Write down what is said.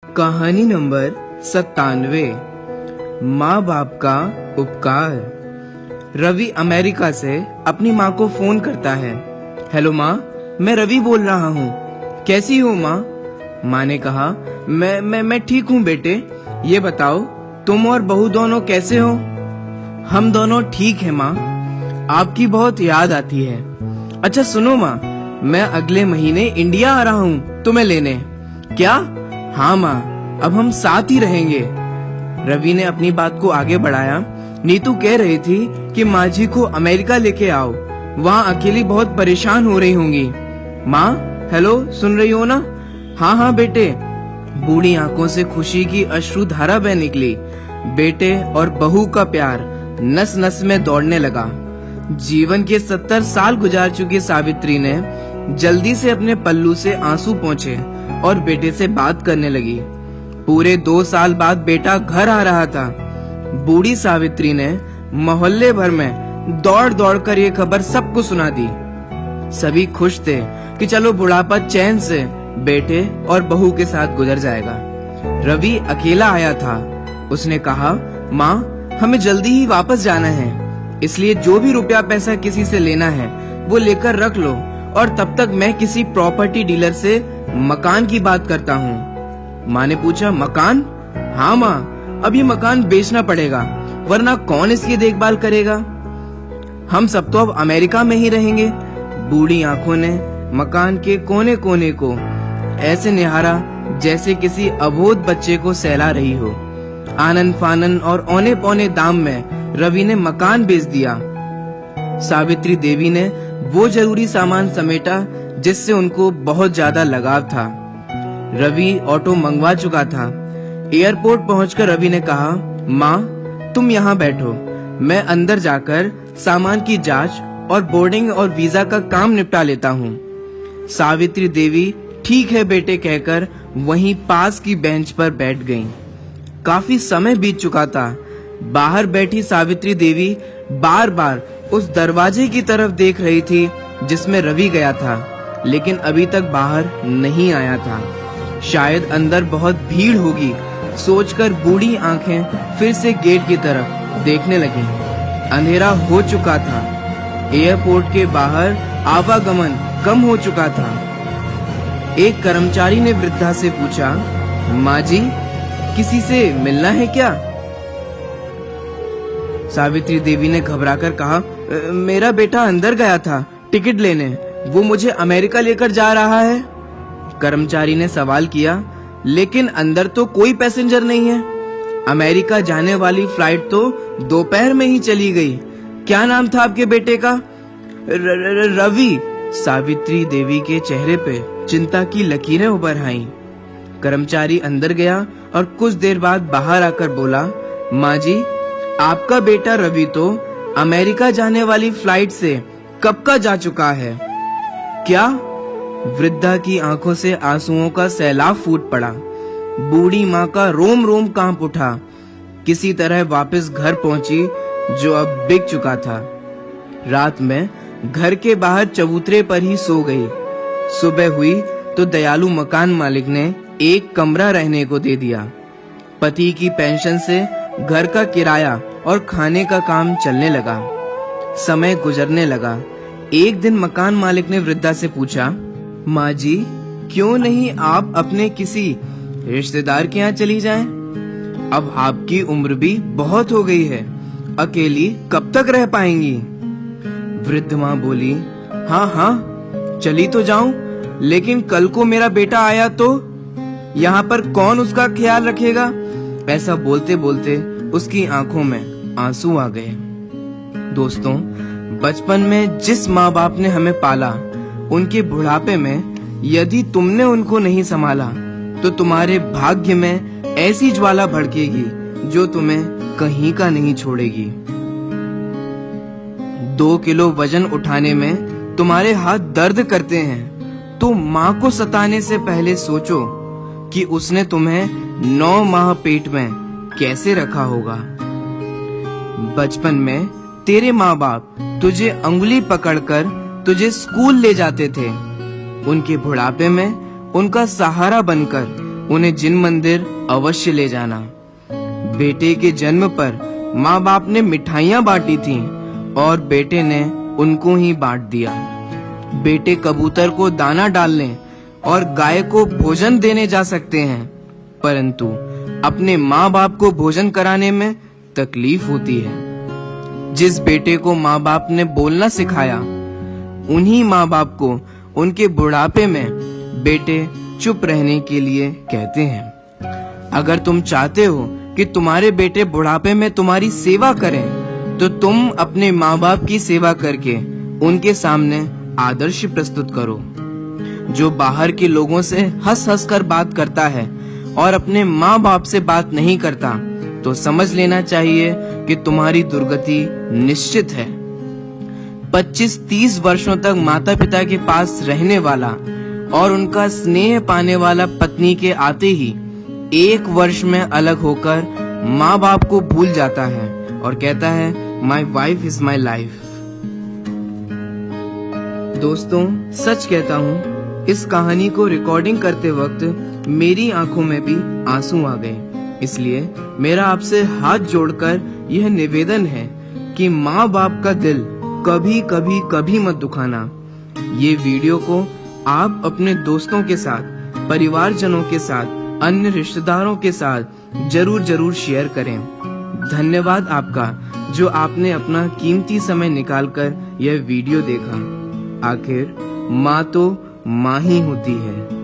कहानी नंबर 97। माँ बाप का उपकार। रवि अमेरिका से अपनी माँ को फोन करता है। हेलो माँ, मैं रवि बोल रहा हूँ। कैसी हो माँ? माँ ने कहा, मैं ठीक हूँ बेटे। ये बताओ तुम और बहू दोनों कैसे हो? हम दोनों ठीक है माँ, आपकी बहुत याद आती है। अच्छा सुनो माँ, मैं अगले महीने इंडिया आ रहा हूँ तुम्हें लेने। क्या? हाँ माँ, अब हम साथ ही रहेंगे। रवि ने अपनी बात को आगे बढ़ाया। नीतू कह रही थी कि माँ जी को अमेरिका लेके आओ, वहाँ अकेली बहुत परेशान हो रही होंगी। माँ हेलो, सुन रही हो ना? हाँ बेटे। बूढ़ी आंखों से खुशी की अश्रुधारा बह निकली। बेटे और बहू का प्यार नस नस में दौड़ने लगा। जीवन के 70 साल गुजार चुकी सावित्री ने जल्दी से अपने पल्लू से आंसू पोंछे और बेटे से बात करने लगी। पूरे 2 साल बाद बेटा घर आ रहा था। बूढ़ी सावित्री ने मोहल्ले भर में दौड़ दौड़ कर ये खबर सबको सुना दी। सभी खुश थे कि चलो बुढ़ापा चैन से बेटे और बहू के साथ गुजर जाएगा। रवि अकेला आया था। उसने कहा, माँ हमें जल्दी ही वापस जाना है, इसलिए जो भी रुपया पैसा किसी से लेना है वो लेकर रख लो, और तब तक मैं किसी प्रॉपर्टी डीलर से मकान की बात करता हूँ। माँ ने पूछा, मकान? हाँ माँ, अब ये मकान बेचना पड़ेगा, वरना कौन इसकी देखभाल करेगा? हम सब तो अब अमेरिका में ही रहेंगे। बूढ़ी आंखों ने मकान के कोने कोने को ऐसे निहारा जैसे किसी अबोध बच्चे को सहला रही हो। आनन फानन और औने पौने दाम में रवि ने मकान बेच दिया। सावित्री देवी ने वो जरूरी सामान समेटा जिससे उनको बहुत ज्यादा लगाव था। रवि ऑटो मंगवा चुका था। एयरपोर्ट पहुंचकर रवि ने कहा, माँ तुम यहाँ बैठो, मैं अंदर जाकर सामान की जांच और बोर्डिंग और वीजा का काम निपटा लेता हूँ। सावित्री देवी ठीक है बेटे कहकर वहीं पास की बेंच पर बैठ गईं। काफी समय बीत चुका था। बाहर बैठी सावित्री देवी बार बार उस दरवाजे की तरफ देख रही थी जिसमें रवि गया था, लेकिन अभी तक बाहर नहीं आया था। शायद अंदर बहुत भीड़ होगी सोचकर बूढ़ी आंखें फिर से गेट की तरफ देखने लगी। अंधेरा हो चुका था। एयरपोर्ट के बाहर आवागमन कम हो चुका था। एक कर्मचारी ने वृद्धा से पूछा, माँ जी किसी से मिलना है क्या? सावित्री देवी ने घबराकर कहा, मेरा बेटा अंदर गया था टिकट लेने, वो मुझे अमेरिका लेकर जा रहा है। कर्मचारी ने सवाल किया, लेकिन अंदर तो कोई पैसेंजर नहीं है। अमेरिका जाने वाली फ्लाइट तो दोपहर में ही चली गई। क्या नाम था आपके बेटे का? रवि। सावित्री देवी के चेहरे पे चिंता की लकीरें उभर आईं। कर्मचारी अंदर गया और कुछ देर बाद बाहर आकर बोला, माँ जी आपका बेटा रवि तो अमेरिका जाने वाली फ्लाइट से कब का जा चुका है। क्या? वृद्धा की आंखों से आंसुओं का सैलाब फूट पड़ा। बूढ़ी माँ का रोम रोम कांप उठा। किसी तरह वापस घर पहुंची जो अब बिक चुका था। रात में घर के बाहर चबूतरे पर ही सो गई। सुबह हुई तो दयालु मकान मालिक ने एक कमरा रहने को दे दिया। पति की पेंशन से घर का किराया और खाने का काम चलने लगा। समय गुजरने लगा। एक दिन मकान मालिक ने वृद्धा से पूछा, माँ जी क्यों नहीं आप अपने किसी रिश्तेदार के यहाँ चली जाएं? अब आपकी उम्र भी बहुत हो गई है, अकेली कब तक रह पाएंगी? वृद्ध माँ बोली, हाँ चली तो जाऊं, लेकिन कल को मेरा बेटा आया तो यहाँ पर कौन उसका ख्याल रखेगा? ऐसा बोलते बोलते उसकी आंखों में आंसू आ गए। दोस्तों, बचपन में जिस माँ बाप ने हमें पाला, उनके बुढ़ापे में यदि तुमने उनको नहीं संभाला तो तुम्हारे भाग्य में ऐसी ज्वाला भड़केगी जो तुम्हें कहीं का नहीं छोड़ेगी। 2 किलो वजन उठाने में तुम्हारे हाथ दर्द करते हैं तो माँ को सताने से पहले सोचो कि उसने तुम्हें 9 माह पेट में कैसे रखा होगा। बचपन में तेरे माँ बाप तुझे अंगुली पकड़कर तुझे स्कूल ले जाते थे। उनके बुढ़ापे में उनका सहारा बनकर उन्हें जिन मंदिर अवश्य ले जाना। बेटे के जन्म पर माँ बाप ने मिठाइयाँ बांटी थीं और बेटे ने उनको ही बांट दिया। बेटे कबूतर को दाना डालने और गाय को भोजन देने जा सकते हैं, परंतु अपने माँ बाप को भोजन कराने में तकलीफ होती है। जिस बेटे को माँ बाप ने बोलना सिखाया, उन्हीं माँ बाप को उनके बुढ़ापे में बेटे चुप रहने के लिए कहते हैं। अगर तुम चाहते हो कि तुम्हारे बेटे बुढ़ापे में तुम्हारी सेवा करें, तो तुम अपने माँ बाप की सेवा करके उनके सामने आदर्श प्रस्तुत करो। जो बाहर के लोगों से हंस हंस कर बात करता है और अपने माँ बाप से बात नहीं करता, तो समझ लेना चाहिए कि तुम्हारी दुर्गति निश्चित है। 25-30 वर्षों तक माता पिता के पास रहने वाला और उनका स्नेह पाने वाला पत्नी के आते ही 1 वर्ष में अलग होकर माँ बाप को भूल जाता है और कहता है, my wife is my life. दोस्तों, सच कहता हूँ, इस कहानी को रिकॉर्डिंग करते वक्त मेरी आंखों में भी आंसू आ गए। इसलिए मेरा आपसे हाथ जोड़कर यह निवेदन है कि माँ बाप का दिल कभी कभी कभी मत दुखाना। ये वीडियो को आप अपने दोस्तों के साथ, परिवारजनों के साथ, अन्य रिश्तेदारों के साथ जरूर शेयर करें। धन्यवाद आपका, जो आपने अपना कीमती समय निकालकर यह वीडियो देखा। आखिर माँ तो माँ ही होती है।